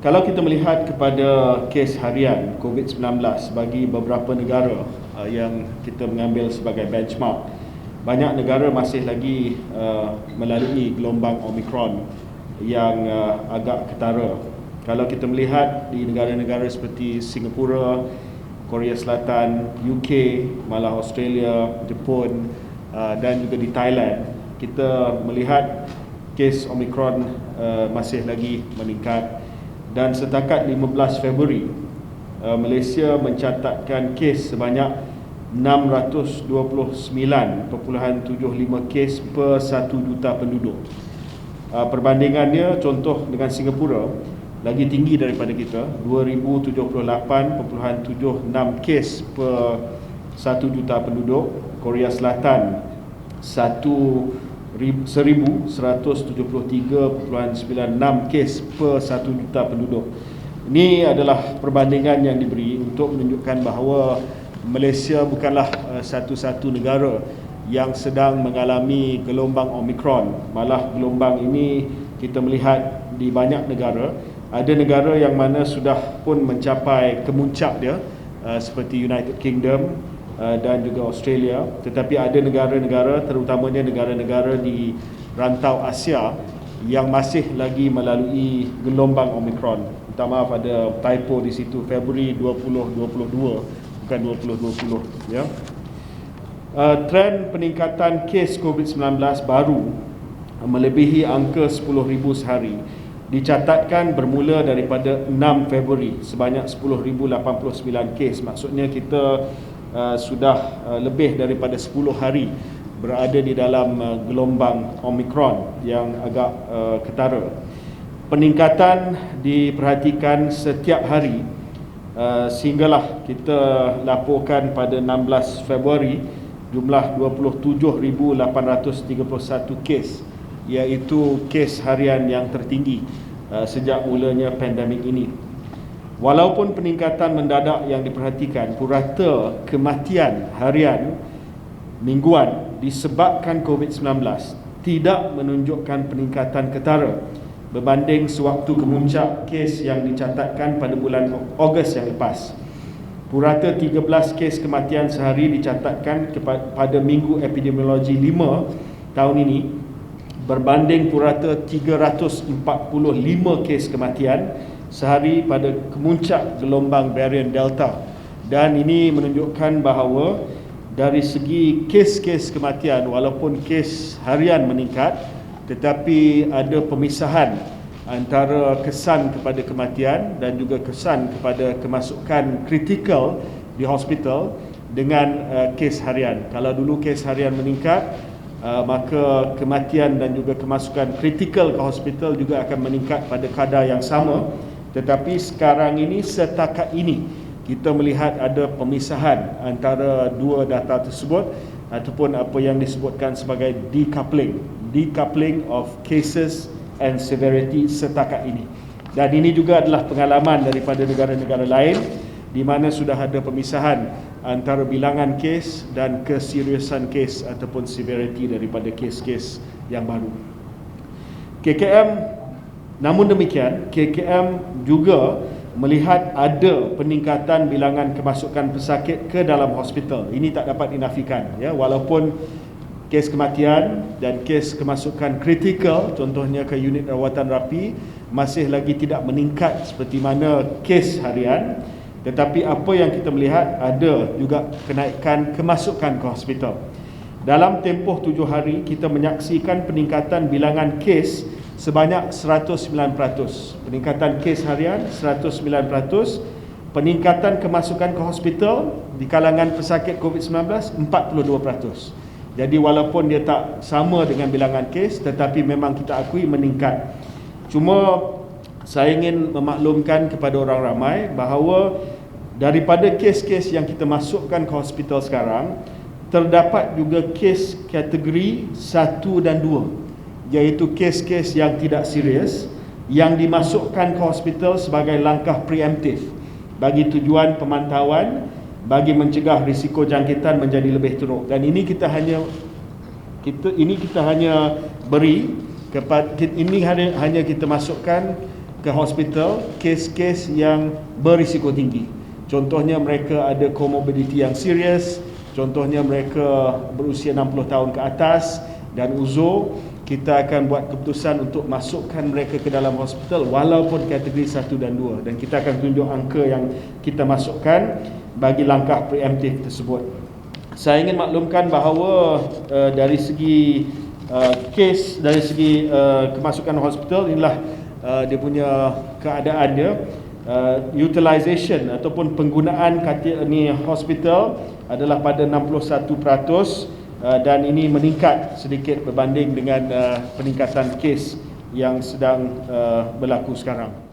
Kalau kita melihat kepada kes harian COVID-19 bagi beberapa negara yang kita mengambil sebagai benchmark, banyak negara masih lagi melalui gelombang Omicron yang agak ketara. Kalau kita melihat di negara-negara seperti Singapura, Korea Selatan, UK, malah Australia, Jepun dan juga di Thailand, kita melihat kes Omicron masih lagi meningkat. Dan setakat 15 Februari, Malaysia mencatatkan kes sebanyak 629.75 kes per 1 juta penduduk. Perbandingannya, contoh dengan Singapura, lagi tinggi daripada kita, 2078.76 kes per 1 juta penduduk. Korea Selatan 1173.96 kes per 1 juta penduduk. Ini adalah perbandingan yang diberi untuk menunjukkan bahawa Malaysia bukanlah satu-satu negara yang sedang mengalami gelombang Omicron. Malah gelombang ini kita melihat di banyak negara. Ada negara yang mana sudah pun mencapai kemuncak dia, seperti United Kingdom dan juga Australia. Tetapi ada negara-negara, terutamanya negara-negara di rantau Asia, yang masih lagi melalui gelombang Omicron. Minta maaf, ada typo di situ, Februari 2022 bukan 2020 ya. Trend peningkatan kes COVID-19 baru melebihi angka 10,000 sehari dicatatkan bermula daripada 6 Februari sebanyak 10,089 kes. Maksudnya kita sudah lebih daripada 10 hari berada di dalam gelombang Omicron yang agak ketara. Peningkatan diperhatikan setiap hari sehinggalah kita laporkan pada 16 Februari jumlah 27,831 kes, iaitu kes harian yang tertinggi sejak mulanya pandemik ini. Walaupun peningkatan mendadak yang diperhatikan, purata kematian harian mingguan disebabkan COVID-19 tidak menunjukkan peningkatan ketara berbanding sewaktu kemuncak kes yang dicatatkan pada bulan Ogos yang lepas. Purata 13 kes kematian sehari dicatatkan pada minggu epidemiologi 5 tahun ini berbanding purata 345 kes kematian sehari pada kemuncak gelombang varian Delta. Dan ini menunjukkan bahawa dari segi kes-kes kematian, walaupun kes harian meningkat, tetapi ada pemisahan antara kesan kepada kematian dan juga kesan kepada kemasukan kritikal di hospital dengan kes harian. Kalau dulu kes harian meningkat, maka kematian dan juga kemasukan kritikal ke hospital juga akan meningkat pada kadar yang sama. Tetapi sekarang ini, setakat ini, kita melihat ada pemisahan antara dua data tersebut, ataupun apa yang disebutkan sebagai decoupling of cases and severity setakat ini. Dan ini juga adalah pengalaman daripada negara-negara lain di mana sudah ada pemisahan antara bilangan kes dan keseriusan kes ataupun severity daripada kes-kes yang baru. Namun demikian, KKM juga melihat ada peningkatan bilangan kemasukan pesakit ke dalam hospital. Ini tak dapat dinafikan ya, walaupun kes kematian dan kes kemasukan kritikal, contohnya ke unit rawatan rapi, masih lagi tidak meningkat seperti mana kes harian. Tetapi apa yang kita melihat, ada juga kenaikan kemasukan ke hospital. Dalam tempoh 7 hari, kita menyaksikan peningkatan bilangan kes sebanyak 109%. Peningkatan kes harian 109%. Peningkatan kemasukan ke hospital di kalangan pesakit COVID-19 42%. Jadi walaupun dia tak sama dengan bilangan kes, tetapi memang kita akui meningkat. Cuma saya ingin memaklumkan kepada orang ramai bahawa daripada kes-kes yang kita masukkan ke hospital sekarang, terdapat juga kes kategori 1 dan 2, iaitu kes-kes yang tidak serius yang dimasukkan ke hospital sebagai langkah preemptif bagi tujuan pemantauan, bagi mencegah risiko jangkitan menjadi lebih teruk. Dan ini kita hanya beri kepada, ini hanya kita masukkan ke hospital kes-kes yang berisiko tinggi. Contohnya mereka ada komorbiditi yang serius, contohnya mereka berusia 60 tahun ke atas dan uzur. Kita akan buat keputusan untuk masukkan mereka ke dalam hospital walaupun kategori 1 dan 2, dan kita akan tunjuk angka yang kita masukkan bagi langkah preemptif tersebut. Saya ingin maklumkan bahawa dari segi kes, dari segi kemasukan hospital, inilah dia punya keadaannya. Utilization ataupun penggunaan ni hospital adalah pada 61%, dan ini meningkat sedikit berbanding dengan peningkatan kes yang sedang berlaku sekarang.